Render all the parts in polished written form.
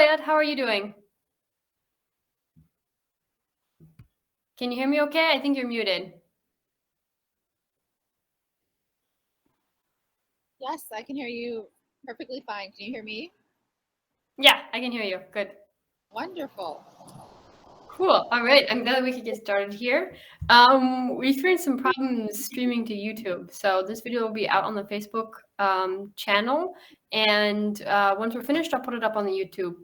Ayat. How are you doing? Can you hear me okay? I think you're muted. Yes, I can hear you perfectly fine. Can you hear me? Yeah, I can hear you. Good. Wonderful. Cool. All right. I'm glad we could get started here. We experienced some problems streaming to YouTube. So this video will be out on the Facebook channel. And once we're finished, I'll put it up on the YouTube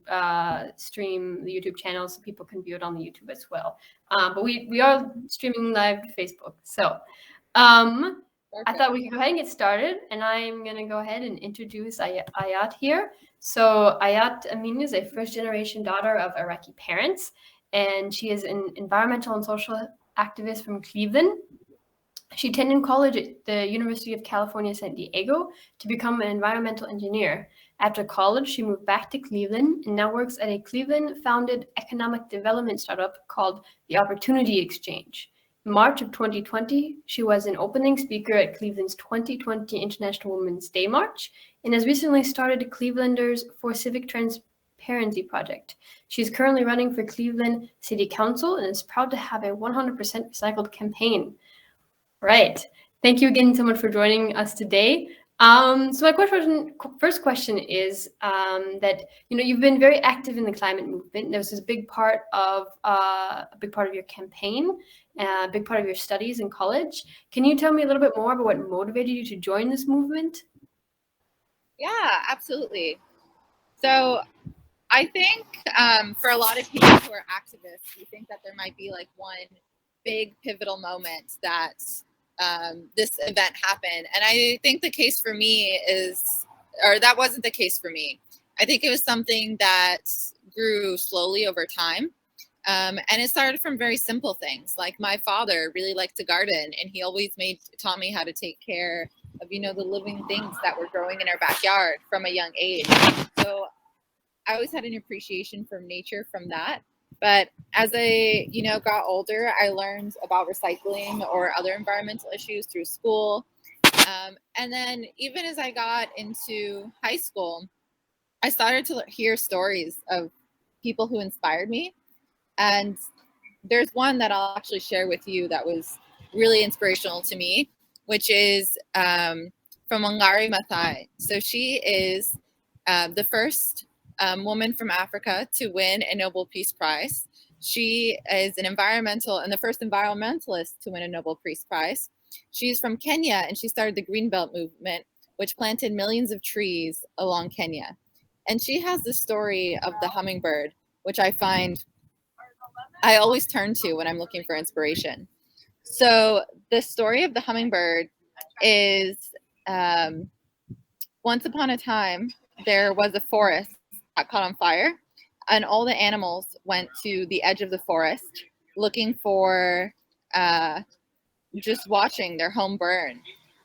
stream, the YouTube channel, so people can view it on the YouTube as well. But we are streaming live to Facebook. So I thought we could go ahead and get started. And I'm going to go ahead and introduce Ayat here. So Ayat Amin is a first-generation daughter of Iraqi parents. And she is an environmental and social activist from Cleveland. She attended college at the University of California, San Diego to become an environmental engineer. After college, she moved back to Cleveland and now works at a Cleveland-founded economic development startup called the Opportunity Exchange. In March of 2020, she was an opening speaker at Cleveland's 2020 International Women's Day March and has recently started Clevelanders for Civic Transparency Project. She's currently running for Cleveland City Council and is proud to have a 100% recycled campaign. Right. Thank you again so much for joining us today. So my first question is that you've been very active in the climate movement. This is a big part of your campaign, a big part of your studies in college. Can you tell me a little bit more about what motivated you to join this movement? Yeah, absolutely. So I think for a lot of people who are activists, we think that there might be like one big pivotal moment that this event happened. And I think the case for me that wasn't the case for me. I think it was something that grew slowly over time. And it started from very simple things. Like my father really liked to garden, and he always taught me how to take care of, the living things that were growing in our backyard from a young age. So I always had an appreciation for nature from that. But as I, got older, I learned about recycling or other environmental issues through school. And then even as I got into high school, I started to hear stories of people who inspired me. And there's one that I'll actually share with you that was really inspirational to me, which is from Wangari Maathai. So she is the first woman from Africa to win a Nobel Peace Prize. She is the first environmentalist to win a Nobel Peace Prize. She's from Kenya, and she started the Green Belt movement, which planted millions of trees along Kenya. And she has the story of the hummingbird, which I always turn to when I'm looking for inspiration. So the story of the hummingbird is once upon a time, there was a forest that caught on fire, and all the animals went to the edge of the forest looking for just watching their home burn.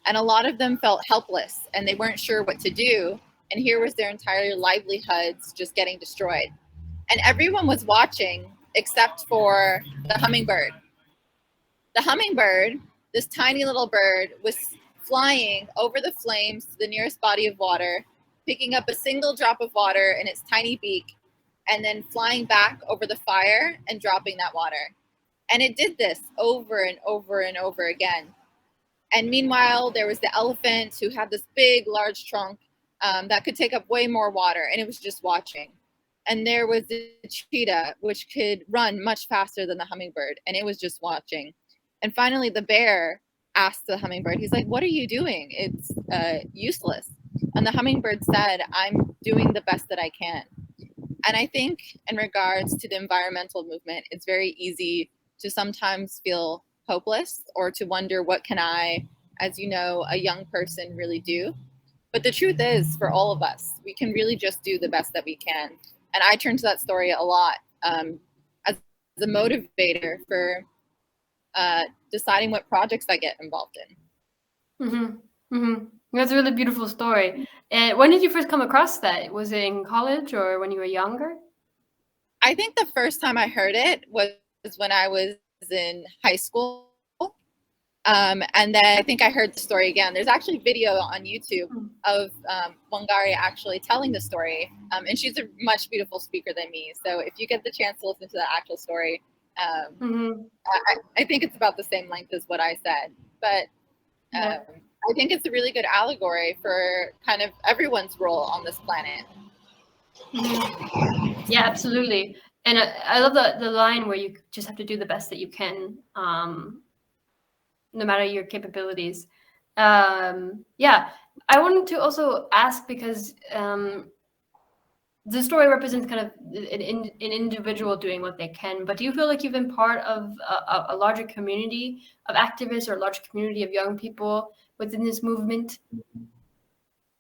And a lot of them felt helpless and they weren't sure what to do. And here was their entire livelihoods just getting destroyed. And everyone was watching except for the hummingbird. The hummingbird, this tiny little bird, was flying over the flames to the nearest body of water, picking up a single drop of water in its tiny beak, and then flying back over the fire and dropping that water. And it did this over and over and over again. And meanwhile, there was the elephant who had this big, large trunk that could take up way more water, and it was just watching. And there was the cheetah, which could run much faster than the hummingbird, and it was just watching. And finally, the bear asked the hummingbird, he's like, "What are you doing? It's useless." And the hummingbird said, "I'm doing the best that I can." And I think in regards to the environmental movement, it's very easy to sometimes feel hopeless or to wonder, what can I, as you know, a young person really do? But the truth is, for all of us, we can really just do the best that we can. And I turn to that story a lot as a motivator for deciding what projects I get involved in. Mm-hmm. Mm-hmm. That's a really beautiful story. And when did you first come across that? Was it in college or when you were younger? I think the first time I heard it was when I was in high school. And then I think I heard the story again. There's actually video on YouTube of Wangari actually telling the story. And she's a much beautiful speaker than me. So if you get the chance to listen to the actual story, I think it's about the same length as what I said. But I think it's a really good allegory for kind of everyone's role on this planet. Yeah, absolutely. And I love the line where you just have to do the best that you can, no matter your capabilities. Yeah, I wanted to also ask because the story represents kind of an individual doing what they can, but do you feel like you've been part of a larger community of activists or a larger community of young people within this movement?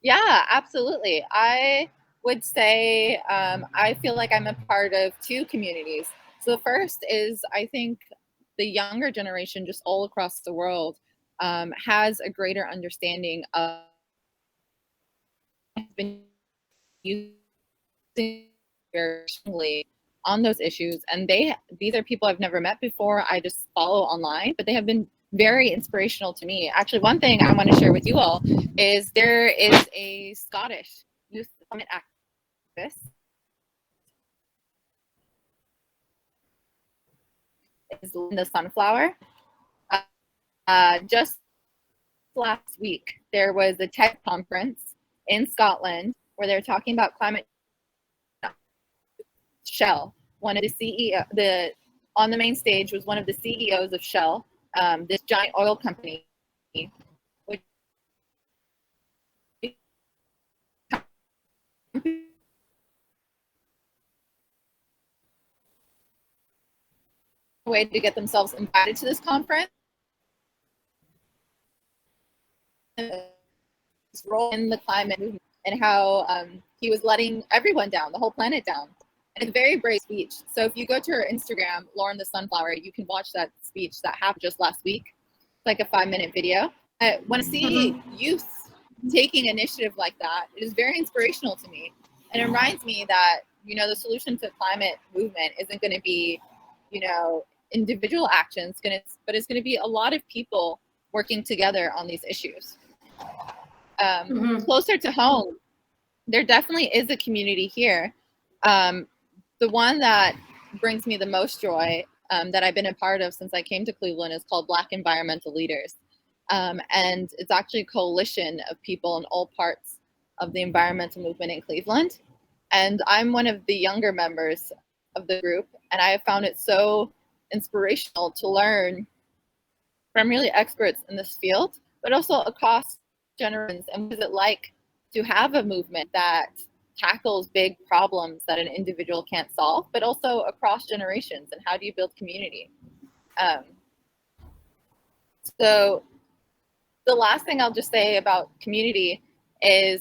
Yeah, absolutely. I would say I feel like I'm a part of two communities. So the first is I think the younger generation just all across the world has a greater understanding of been using very strongly on those issues, and these are people I've never met before. I just follow online, but they have been very inspirational to me. Actually, one thing I want to share with you all is there is a Scottish youth climate activist. Is the sunflower. Just last week, there was a TED conference in Scotland where they were talking about climate. Shell, one of the CEO, on the main stage was one of the CEOs of Shell, this giant oil company, which way to get themselves invited to this conference. His role in the climate movement and how he was letting everyone down, the whole planet down. And it's a very brave speech. So if you go to her Instagram, Lauren the Sunflower, you can watch that speech that happened just last week. It's like a 5-minute video. When I see youth taking initiative like that, it is very inspirational to me. And it reminds me that, the solution to climate movement isn't going to be, individual actions, but it's going to be a lot of people working together on these issues. Closer to home, there definitely is a community here. The one that brings me the most joy that I've been a part of since I came to Cleveland is called Black Environmental Leaders. And it's actually a coalition of people in all parts of the environmental movement in Cleveland. And I'm one of the younger members of the group, and I have found it so inspirational to learn from really experts in this field, but also across generations. And what is it like to have a movement that tackles big problems that an individual can't solve, but also across generations? And how do you build community? So the last thing I'll just say about community is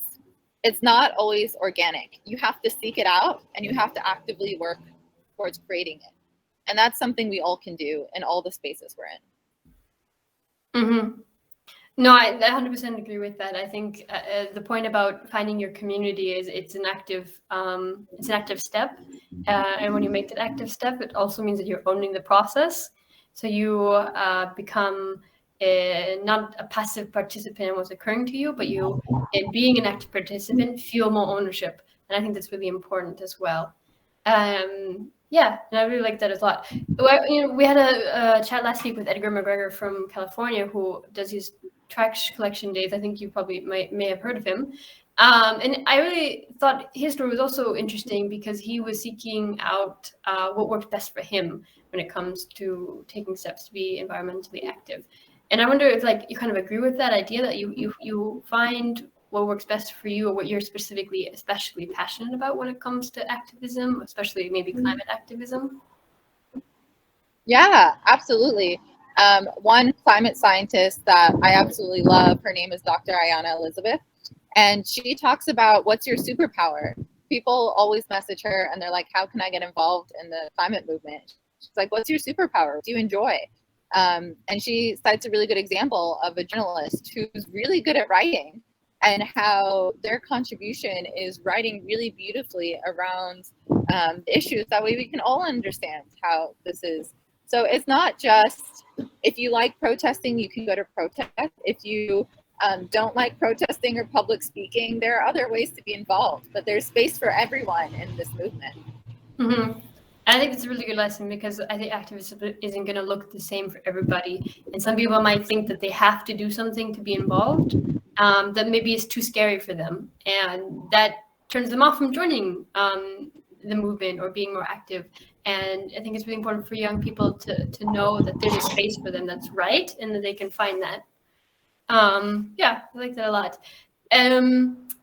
it's not always organic. You have to seek it out and you have to actively work towards creating it. And that's something we all can do in all the spaces we're in. No, I 100% agree with that. I think the point about finding your community is it's an active step, and when you make that active step, it also means that you're owning the process. So you become not a passive participant in what's occurring to you, but you, being an active participant, feel more ownership, and I think that's really important as well. Yeah, and I really like that a lot. We had a chat last week with Edgar McGregor from California, who does these trash collection days. I think you probably may have heard of him. And I really thought his story was also interesting because he was seeking out what worked best for him when it comes to taking steps to be environmentally active. And I wonder if you kind of agree with that idea that you find what works best for you or what you're especially passionate about when it comes to activism, especially maybe climate activism. Yeah, absolutely. One climate scientist that I absolutely love, her name is Dr. Ayana Elizabeth, and she talks about what's your superpower. People always message her and they're like, how can I get involved in the climate movement? She's like, what's your superpower? What do you enjoy? And she cites a really good example of a journalist who's really good at writing and how their contribution is writing really beautifully around the issues. That way we can all understand how this is. So it's not just If you like protesting, you can go to protest. If you don't like protesting or public speaking, there are other ways to be involved, but there's space for everyone in this movement. Mm-hmm. I think it's a really good lesson because I think activism isn't going to look the same for everybody. And some people might think that they have to do something to be involved, that maybe is too scary for them. And that turns them off from joining the movement or being more active. And I think it's really important for young people to know that there's a space for them that's right and that they can find that. Yeah, I like that a lot.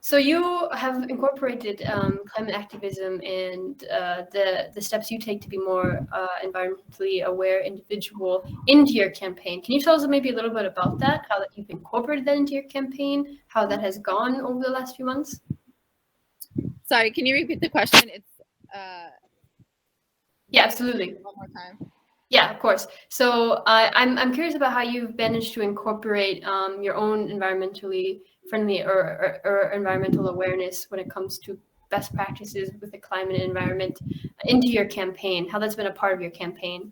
So you have incorporated climate activism and the steps you take to be more environmentally aware individual into your campaign. Can you tell us maybe a little bit about that? How that you've incorporated that into your campaign? How that has gone over the last few months? Sorry, can you repeat the question? It's yeah, absolutely. One more time. Yeah, of course. So I'm curious about how you've managed to incorporate your own environmentally friendly or environmental awareness when it comes to best practices with the climate and environment into your campaign, how that's been a part of your campaign.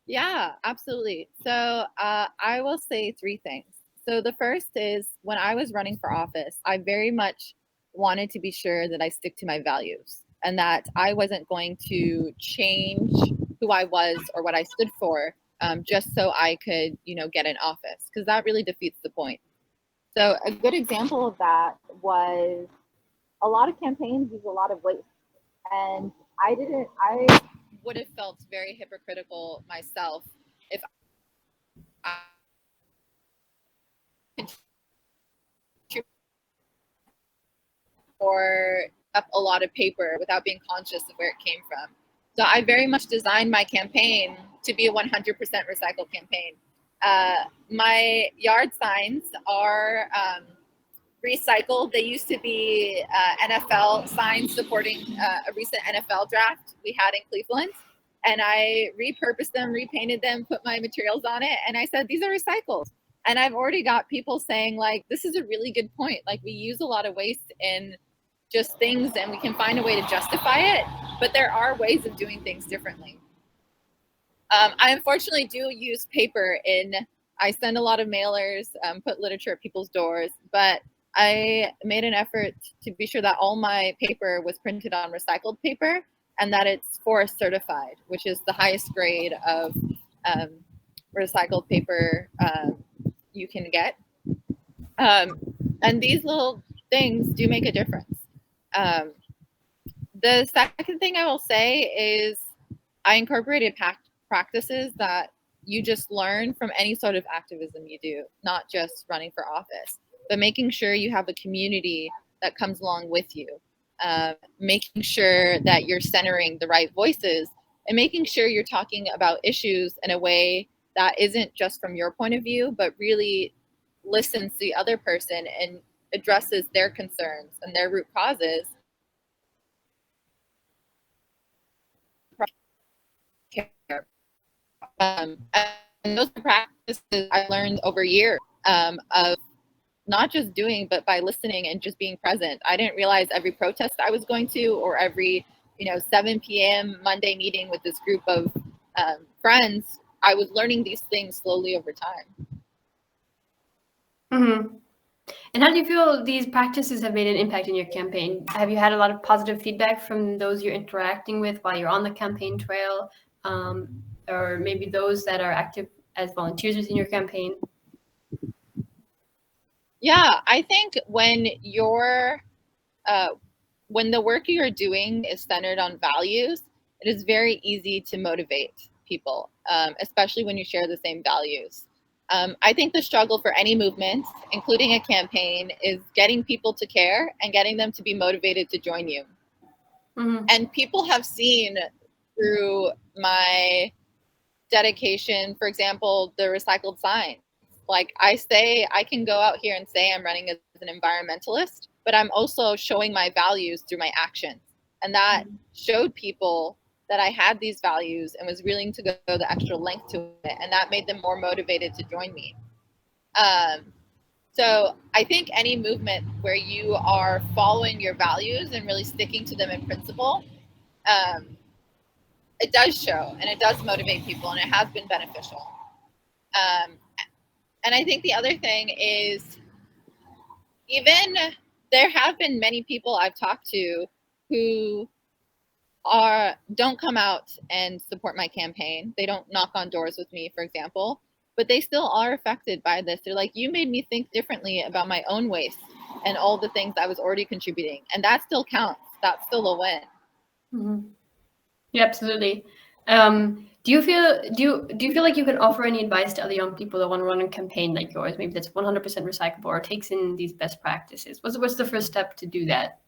Yeah, absolutely. So I will say three things. So the first is when I was running for office, I very much wanted to be sure that I stick to my values and that I wasn't going to change who I was or what I stood for just so I could, get in office, because that really defeats the point. So a good example of that was a lot of campaigns use a lot of waste, and I would have felt very hypocritical myself if I or up a lot of paper without being conscious of where it came from. So I very much designed my campaign to be a 100% recycled campaign. My yard signs are recycled. They used to be NFL signs supporting a recent NFL draft we had in Cleveland. And I repurposed them, repainted them, put my materials on it. And I said, these are recycled. And I've already got people saying, like, this is a really good point. Like, we use a lot of waste in just things and we can find a way to justify it. But there are ways of doing things differently. I unfortunately do use paper I send a lot of mailers, put literature at people's doors, but I made an effort to be sure that all my paper was printed on recycled paper and that it's forest certified, which is the highest grade of recycled paper you can get. And these little things do make a difference. The second thing I will say is I incorporated practices that you just learn from any sort of activism you do, not just running for office, but making sure you have a community that comes along with you, making sure that you're centering the right voices, and making sure you're talking about issues in a way that isn't just from your point of view, but really listens to the other person and addresses their concerns and their root causes. And those practices I learned over years of not just doing, but by listening and just being present. I didn't realize every protest I was going to or every 7 p.m. Monday meeting with this group of friends. I was learning these things slowly over time. Mm-hmm. And how do you feel these practices have made an impact in your campaign? Have you had a lot of positive feedback from those you're interacting with while you're on the campaign trail, or maybe those that are active as volunteers within your campaign? Yeah, I think when when the work you're doing is centered on values, it is very easy to motivate people, especially when you share the same values. I think the struggle for any movement, including a campaign, is getting people to care and getting them to be motivated to join you. Mm-hmm. And people have seen through my dedication, for example, the recycled signs. Like I can go out here and say I'm running as an environmentalist, but I'm also showing my values through my actions. And that showed people that I had these values and was willing to go the extra length to it. And that made them more motivated to join me. So I think any movement where you are following your values and really sticking to them in principle it does show and it does motivate people, and it has been beneficial. Um, and I think the other thing is, even there have been many people I've talked to who don't come out and support my campaign. They don't knock on doors with me, for example, but they still are affected by this. They're like, you made me think differently about my own waste and all the things I was already contributing, and that still counts. That's still a win. Mm-hmm. Yeah, absolutely. Do you feel like you can offer any advice to other young people that want to run a campaign like yours, maybe that's 100% recyclable or takes in these best practices? What's the first step to do that?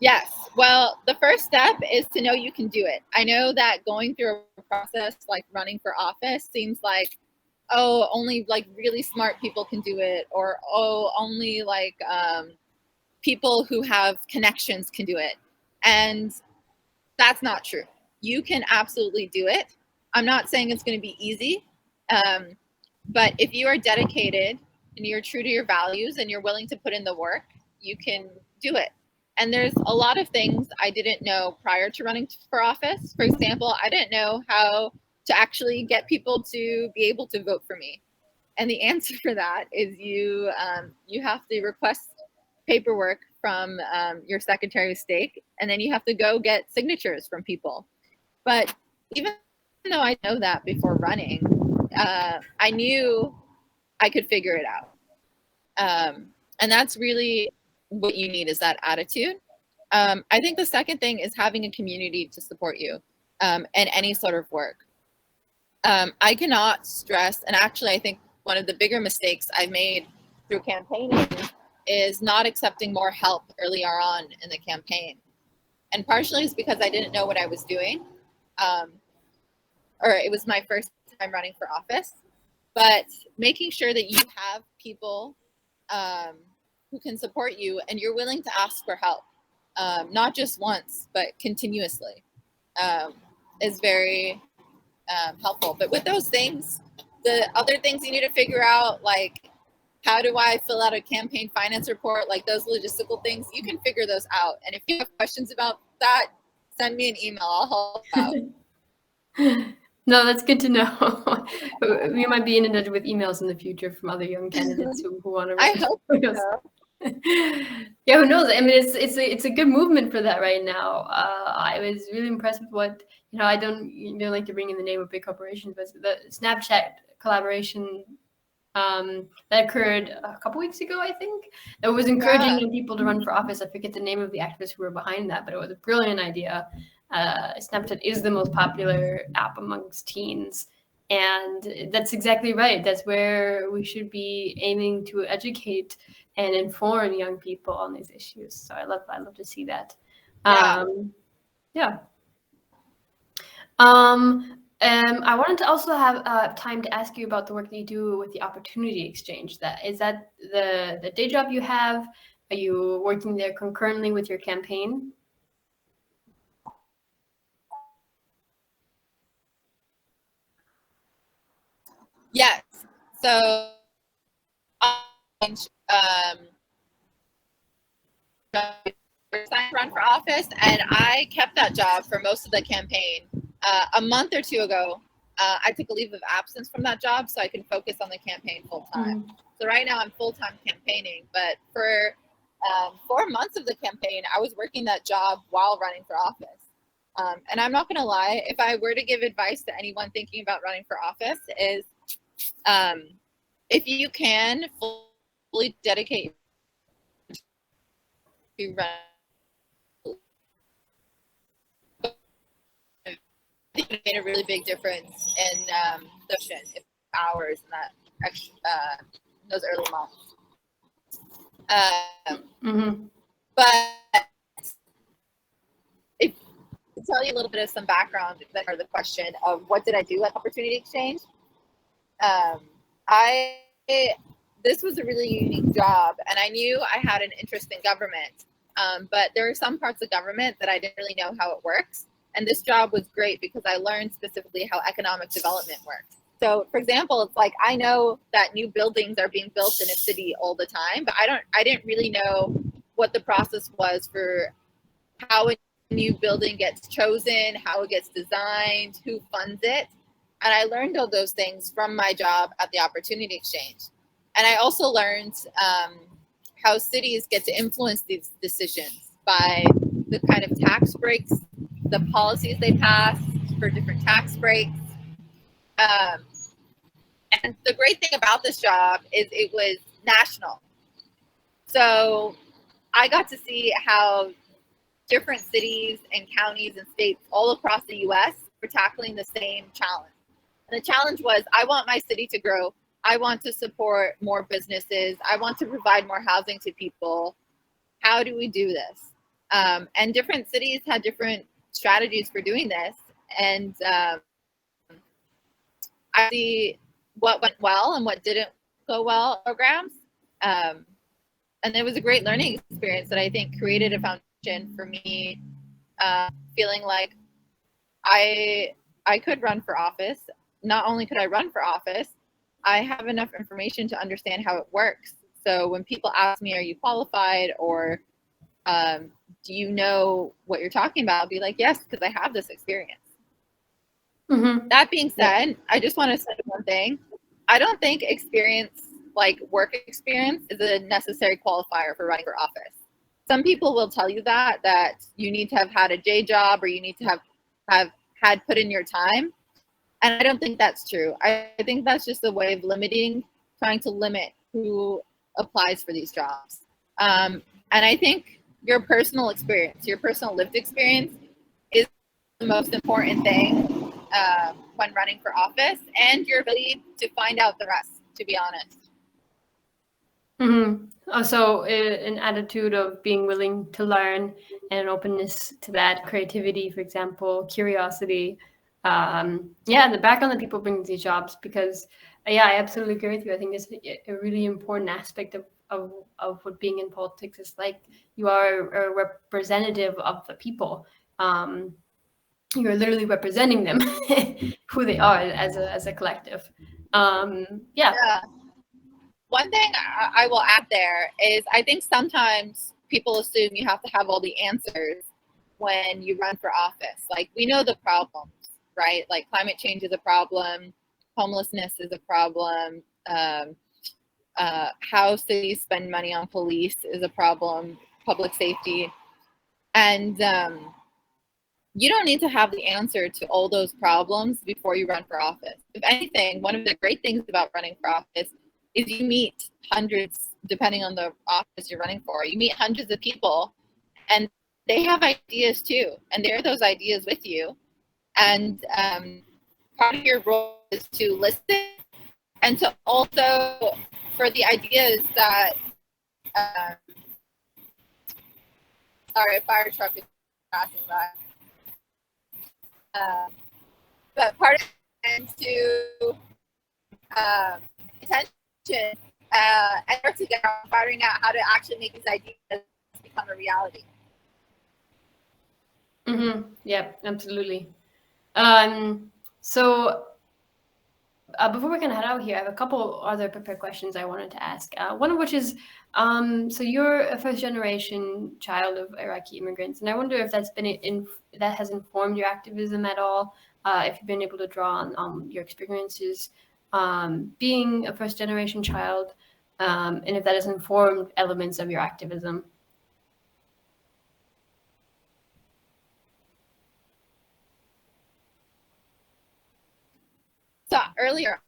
Yes. Well, the first step is to know you can do it. I know that going through a process like running for office seems like, oh, only like really smart people can do it, or oh, only like people who have connections can do it. And that's not true. You can absolutely do it. I'm not saying it's going to be easy, but if you are dedicated and you're true to your values and you're willing to put in the work, you can do it. And there's a lot of things I didn't know prior to running for office. For example, I didn't know how to actually get people to be able to vote for me. And the answer for that is you have to request paperwork from your Secretary of State, and then you have to go get signatures from people. But even though I know that before running, I knew I could figure it out. And that's really what you need, is that attitude. I think the second thing is having a community to support you in any sort of work. I cannot stress, and actually, I think one of the bigger mistakes I've made through campaigning is not accepting more help earlier on in the campaign. And partially it's because I didn't know what I was doing, or it was my first time running for office. But making sure that you have people who can support you and you're willing to ask for help, not just once, but continuously, is very helpful. But with those things, the other things you need to figure out, like how do I fill out a campaign finance report, like those logistical things, you can figure those out. And if you have questions about that, send me an email. I'll help out. No, that's good to know. We might be inundated with emails in the future from other young candidates who want to run. I hope so. Yeah, who knows? I mean, it's a good movement for that right now. I was really impressed with what, I don't like to bring in the name of big corporations, but the Snapchat collaboration that occurred a couple weeks ago, I think. It was encouraging young people to run for office. I forget the name of the activists who were behind that, but it was a brilliant idea. Snapchat is the most popular app amongst teens. And that's exactly right. That's where we should be aiming to educate and inform young people on these issues. So I love to see that. Yeah. I wanted to also have time to ask you about the work that you do with the Opportunity Exchange. Is that the day job you have? Are you working there concurrently with your campaign? Yes. So run for office, and I kept that job for most of the campaign. A month or two ago, I took a leave of absence from that job so I can focus on the campaign full time. So right now I'm full time campaigning, but for 4 months of the campaign, I was working that job while running for office. And I'm not going to lie, if I were to give advice to anyone thinking about running for office, is if you can fully dedicate to run, it made a really big difference in the hours in that those early months. But if to tell you a little bit of some background or the question of what did I do at Opportunity Exchange, this was a really unique job, and I knew I had an interest in government, but there are some parts of government that I didn't really know how it works. And this job was great because I learned specifically how economic development works. So, for example, it's like I know that new buildings are being built in a city all the time, but I didn't really know what the process was for how a new building gets chosen, how it gets designed, who funds it. And I learned all those things from my job at the Opportunity Exchange. And I also learned how cities get to influence these decisions by the kind of tax breaks, the policies they pass for different tax breaks. And the great thing about this job is it was national. So I got to see how different cities and counties and states all across the US were tackling the same challenge. And the challenge was, I want my city to grow. I want to support more businesses. I want to provide more housing to people. How do we do this? And different cities had different strategies for doing this. And I see what went well and what didn't go well programs. And it was a great learning experience that I think created a foundation for me feeling like I could run for office. Not only could I run for office, I have enough information to understand how it works. So when people ask me, are you qualified, or do you know what you're talking about? I'll be like, yes, because I have this experience. Mm-hmm. That being said, I just want to say one thing. I don't think experience, like work experience, is a necessary qualifier for running for office. Some people will tell you that you need to have had a day job, or you need to have had put in your time. And I don't think that's true. I think that's just a way of trying to limit who applies for these jobs. And I think your personal experience, your personal lived experience, is the most important thing when running for office, and your ability to find out the rest, to be honest. Mm-hmm. Also, an attitude of being willing to learn and an openness to that, creativity, for example, curiosity. The background that people bring to these jobs, because I absolutely agree with you. I think it's a really important aspect of what being in politics is like. You are a representative of the people. You're literally representing them, who they are as a collective. Yeah. One thing I will add there is, I think sometimes people assume you have to have all the answers when you run for office. Like, we know the problems, right? Like, climate change is a problem, homelessness is a problem, how cities spend money on police is a problem, public safety. And you don't need to have the answer to all those problems before you run for office. If anything, one of the great things about running for office is you meet hundreds, depending on the office you're running for, you meet hundreds of people, and they have ideas too, and they're those ideas with you. And part of your role is to listen, and to also, for the ideas that, sorry, a fire truck is passing by. But part of it is to attention and work together on figuring out how to actually make these ideas become a reality. Mm-hmm. Yeah, absolutely. So before we can head out here, I have a couple other prepared questions I wanted to ask. One of which is, so you're a first generation child of Iraqi immigrants, and I wonder if that has informed your activism at all. If you've been able to draw on your experiences being a first generation child, and if that has informed elements of your activism. So earlier,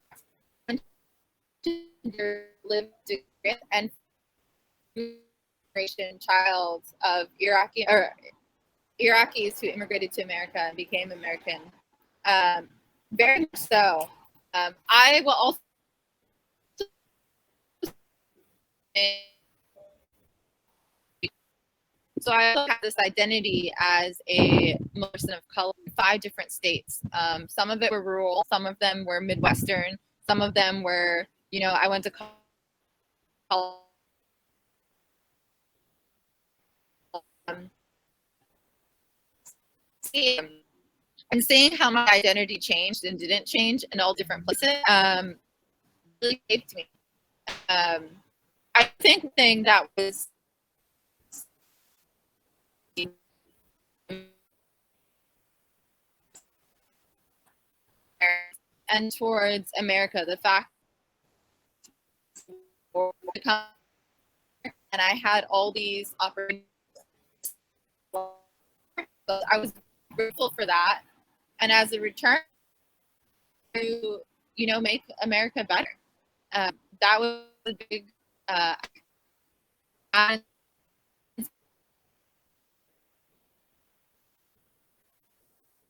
lived and generation child of Iraqis who immigrated to America and became American. Very much so. I will also so I also have this identity as a person of color in 5 different states. Some of it were rural, some of them were Midwestern, some of them were, I went to college. And seeing how my identity changed and didn't change in all different places really shaped me. I think the thing that was and towards America. The fact and I had all these opportunities. I was grateful for that, and as a return, to make America better. That was a big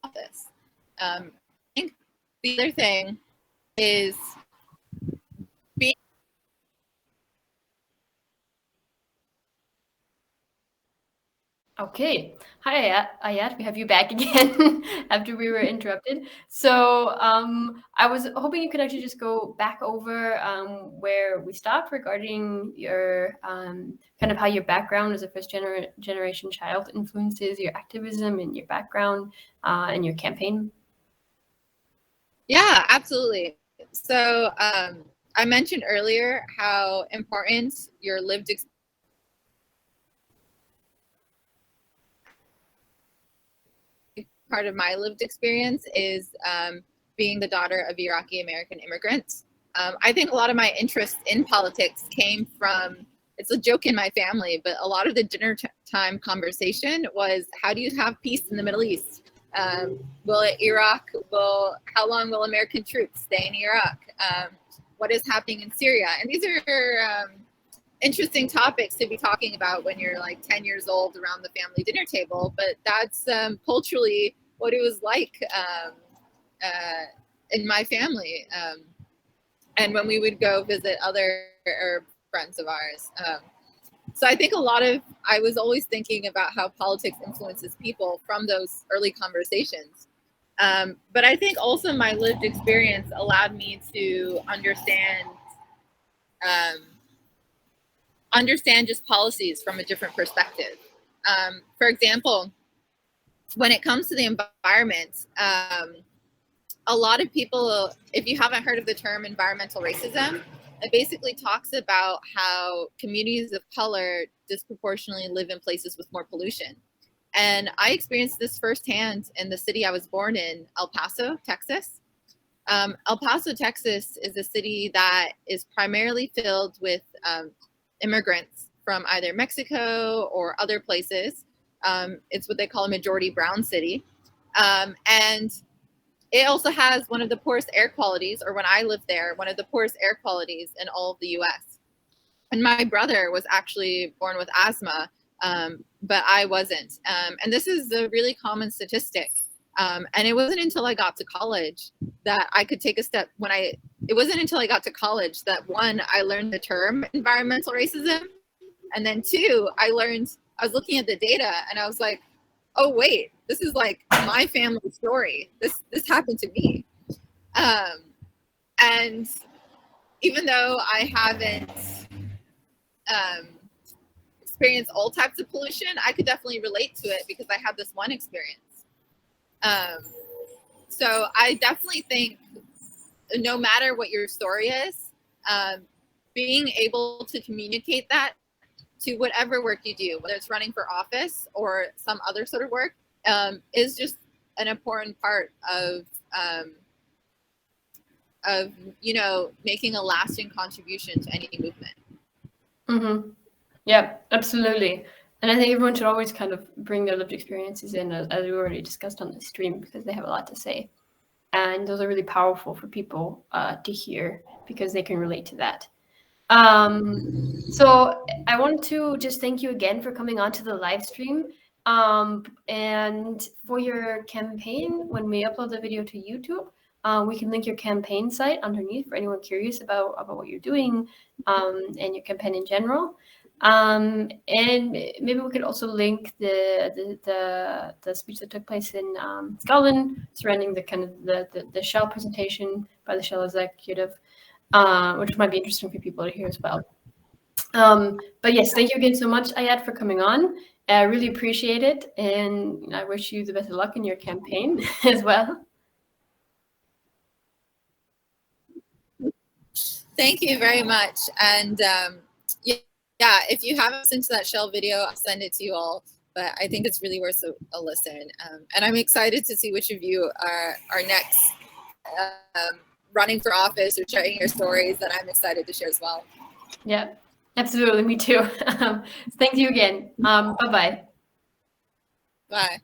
office. I think the other thing is being. Okay. Hi, Ayat. We have you back again after we were interrupted. So I was hoping you could actually just go back over where we stopped regarding your kind of how your background as a first generation child influences your activism and your background and your campaign. Yeah, absolutely. So I mentioned earlier how important your lived experience. Part of my lived experience is being the daughter of Iraqi American immigrants. I think a lot of my interest in politics came from, it's a joke in my family, but a lot of the dinner time conversation was, how do you have peace in the Middle East? How long will American troops stay in Iraq? What is happening in Syria? And these are interesting topics to be talking about when you're like 10 years old around the family dinner table, but that's culturally what it was like in my family. And when we would go visit other Arab friends of ours. So I think I was always thinking about how politics influences people from those early conversations. But I think also my lived experience allowed me to understand just policies from a different perspective. For example, when it comes to the environment, a lot of people, if you haven't heard of the term environmental racism, it basically talks about how communities of color disproportionately live in places with more pollution. And I experienced this firsthand in the city I was born in, El Paso, Texas. El Paso, Texas is a city that is primarily filled with immigrants from either Mexico or other places. It's what they call a majority brown city. And it also has one of the poorest air qualities, or when I lived there, one of the poorest air qualities in all of the US. And my brother was actually born with asthma, but I wasn't. And this is a really common statistic. And it wasn't until I got to college that I could take a step it wasn't until I got to college that one, I learned the term environmental racism. And then two, I was looking at the data and I was like, oh wait, this is like my family story. This happened to me. And even though I haven't experienced all types of pollution, I could definitely relate to it because I had this one experience. So I definitely think no matter what your story is, being able to communicate that to whatever work you do, whether it's running for office or some other sort of work, is just an important part of making a lasting contribution to any movement. Mm-hmm. Yeah, absolutely. And I think everyone should always kind of bring their lived experiences in, as we already discussed on the stream, because they have a lot to say. And those are really powerful for people to hear because they can relate to that. So I want to just thank you again for coming on to the live stream. And for your campaign, when we upload the video to YouTube, we can link your campaign site underneath for anyone curious about what you're doing and your campaign in general. And maybe we could also link the speech that took place in Scotland surrounding the kind of the Shell presentation by the Shell executive, which might be interesting for people to hear as well. But yes, thank you again so much, Ayat, for coming on. I really appreciate it, and I wish you the best of luck in your campaign as well. Thank you very much. And yeah, if you haven't listened to that Shell video, I'll send it to you all. But I think it's really worth a listen. And I'm excited to see which of you are next running for office or sharing your stories that I'm excited to share as well. Yeah, absolutely. Me too. Thank you again. Bye-bye. Bye.